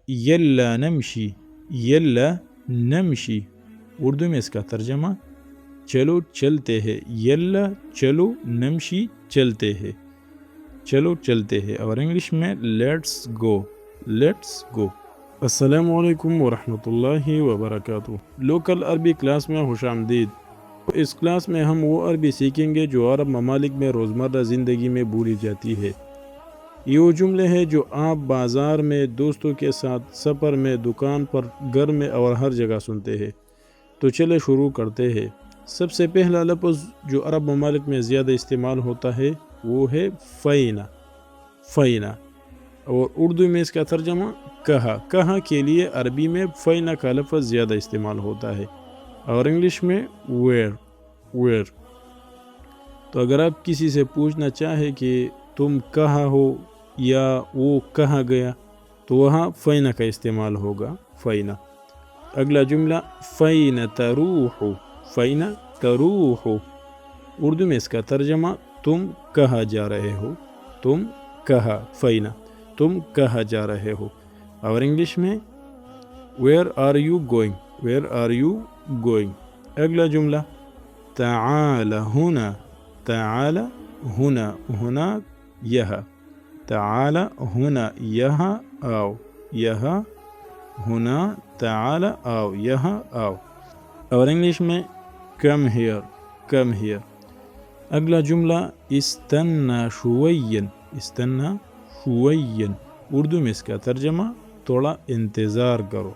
یلا نمشی، یلا نمشی، اردو میں اس کا ترجمہ چلو چلتے ہیں، یلا چلو، نمشی چلتے ہیں، چلو چلتے ہیں، اور انگلش میں لیٹس گو، لیٹس گو۔ السلام علیکم ورحمۃ اللہ وبرکاتہ۔ لوکل عربی کلاس میں خوش آمدید۔ اس کلاس میں ہم وہ عربی سیکھیں گے جو عرب ممالک میں روزمرہ زندگی میں بولی جاتی ہے۔ یہ وہ جملے ہیں جو آپ بازار میں، دوستوں کے ساتھ، سفر میں، دکان پر، گھر میں اور ہر جگہ سنتے ہیں۔ تو چلے شروع کرتے ہیں۔ سب سے پہلا لفظ جو عرب ممالک میں زیادہ استعمال ہوتا ہے وہ ہے فینا، فینا، اور اردو میں اس کا ترجمہ کہا۔ کہا کے لیے عربی میں فینا کا لفظ زیادہ استعمال ہوتا ہے، اور انگلش میں ویئر، ویئر۔ تو اگر آپ کسی سے پوچھنا چاہیں کہ تم کہاں ہو یا وہ کہاں گیا تو وہاں فینا کا استعمال ہوگا، فینا۔ اگلا جملہ فین تروح، فین تروح، اردو میں اس کا ترجمہ تم کہاں جا رہے ہو، تم کہاں، فینا، تم کہاں جا رہے ہو، اور انگلش میں where are you going, where are you going. اگلا جملہ تعال ہنا، تعال ہنا، ہنا یہاں، تعال ہنا یہاں آؤ، یہاں ہنا، تعال آؤ، یہاں آؤ، اور انگلش میں کم ہیئر، کم ہیئر۔ اگلا جملہ استنى شويا، استنى شويا، اردو میں اس کا ترجمہ تھوڑا انتظار کرو،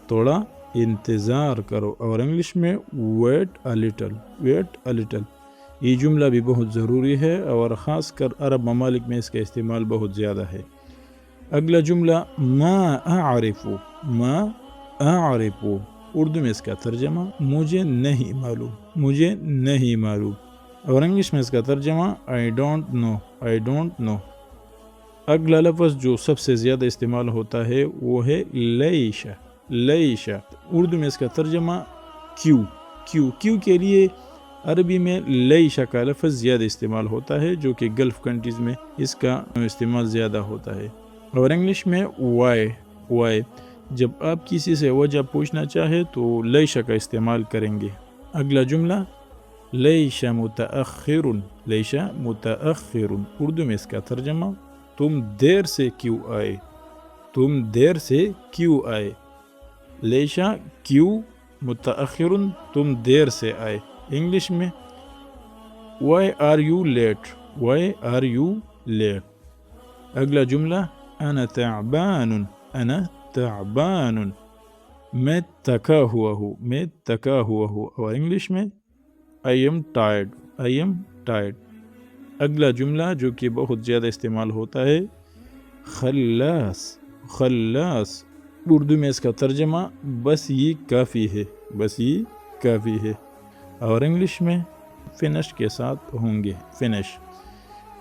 تھوڑا انتظار کرو، اور انگلش میں wait a little، wait a little۔ یہ جملہ بھی بہت ضروری ہے اور خاص کر عرب ممالک میں اس کا استعمال بہت زیادہ ہے۔ اگلا جملہ ما اعرف، ما اعرف، اردو میں اس کا ترجمہ مجھے نہیں معلوم، مجھے نہیں معلوم، اور انگلش میں اس کا ترجمہ I don't know، I don't know۔ اگلا لفظ جو سب سے زیادہ استعمال ہوتا ہے وہ ہے لیشا، لیشا، اردو میں اس کا ترجمہ کیوں، کیوں، کیوں کے لیے عربی میں لیشا کا لفظ زیادہ استعمال ہوتا ہے، جو کہ گلف کنٹریز میں اس کا استعمال زیادہ ہوتا ہے، اور انگلش میں وائی، وائی۔ جب آپ کسی سے وجہ پوچھنا چاہے تو لیشا کا استعمال کریں گے۔ اگلا جملہ لیشا متأخر، لیشا متأخر، اردو میں اس کا ترجمہ تم دیر سے کیوں آئے، تم دیر سے کیوں آئے، لیشا کیوں، متأخر تم دیر سے آئے، انگلش میں why are you late, why are you late. اگلا جملہ انا تعبان، انا تعبان، میں تھکا ہوا ہوں، میں تھکا ہوا ہوں، اور انگلش میں I am tired، I am tired۔ اگلا جملہ جو کہ بہت زیادہ استعمال ہوتا ہے خلاص، خلاص، اردو میں اس کا ترجمہ بس یہ کافی ہے، بس یہ کافی ہے، اور انگلش میں فنش کے ساتھ ہوں گے، فنش۔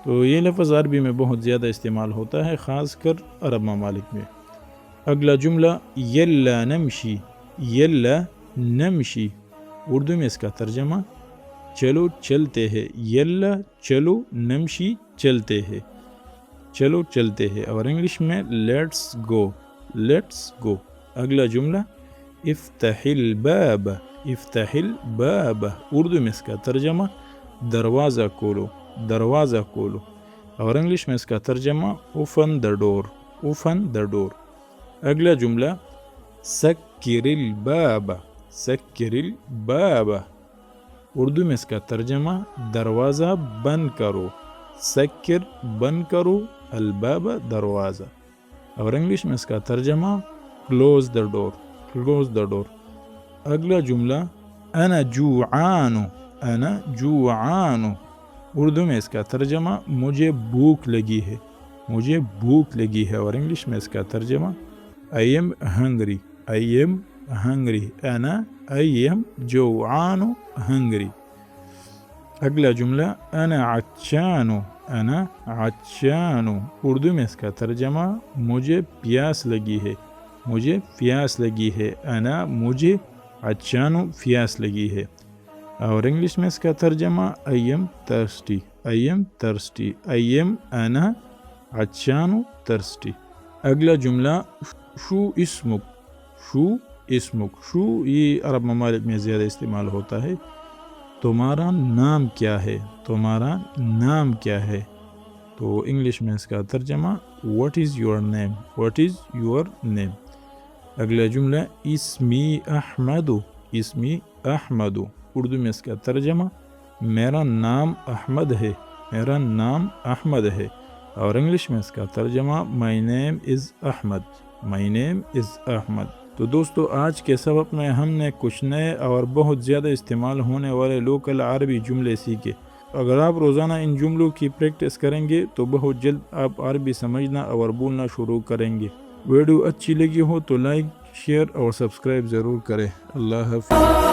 تو یہ لفظ عربی میں بہت زیادہ استعمال ہوتا ہے، خاص کر عرب ممالک میں۔ اگلا جملہ یلا نمشی، یلا نمشی، اردو میں اس کا ترجمہ چلو چلتے ہیں، یلا چلو، نمشی چلتے ہیں، چلو چلتے ہیں، اور انگلش میں لیٹس گو، لیٹس گو۔ اگلا جملہ افتح الباب، افتح الباب، اردو میں اس کا ترجمہ دروازہ کھولو، دروازہ کھولو، اور انگلش میں اس کا ترجمہ open the door, open the ڈور۔ اگلا جملہ سکر الباب، سکر الباب، اردو میں اس کا ترجمہ دروازہ بند کرو، سکر بند کرو، الباب دروازہ، اور انگلش میں اس کا ترجمہ close the door, close the ڈور۔ اگلا جملہ انا جوعان، انا جوعان، اردو میں اس کا ترجمہ مجھے بھوک لگی ہے، مجھے بھوک لگی ہے، اور انگلش میں اس کا ترجمہ I am hungry، I am hungry، انا I am جوعان hungry۔ اگلا جملہ انا عطشان، انا عطشان، اردو میں اس کا ترجمہ مجھے پیاس لگی ہے، مجھے پیاس لگی ہے، انا مجھے عطشان پیاس لگی ہے، اور انگلش میں اس کا ترجمہ I am thirsty، I am thirsty، I am انا عطشان thirsty۔ اگلا جملہ شو اسمک، شو اسمک، شو یہ عرب ممالک میں زیادہ استعمال ہوتا ہے، تمہارا نام کیا ہے، تمہارا نام کیا ہے، تو انگلش میں اس کا ترجمہ what is your name, what is your name. اگلا جملہ اسمی احمد، اسمی احمد، اردو میں اس کا ترجمہ میرا نام احمد ہے، میرا نام احمد ہے، اور انگلش میں اس کا ترجمہ مائی نیم از احمد، مائی نیم از احمد۔ تو دوستو آج کے سبق میں ہم نے کچھ نئے اور بہت زیادہ استعمال ہونے والے لوکل عربی جملے سیکھے۔ اگر آپ روزانہ ان جملوں کی پریکٹس کریں گے تو بہت جلد آپ عربی سمجھنا اور بولنا شروع کریں گے۔ ویڈیو اچھی لگی ہو تو لائک، شیئر اور سبسکرائب ضرور کریں۔ اللہ حافظ۔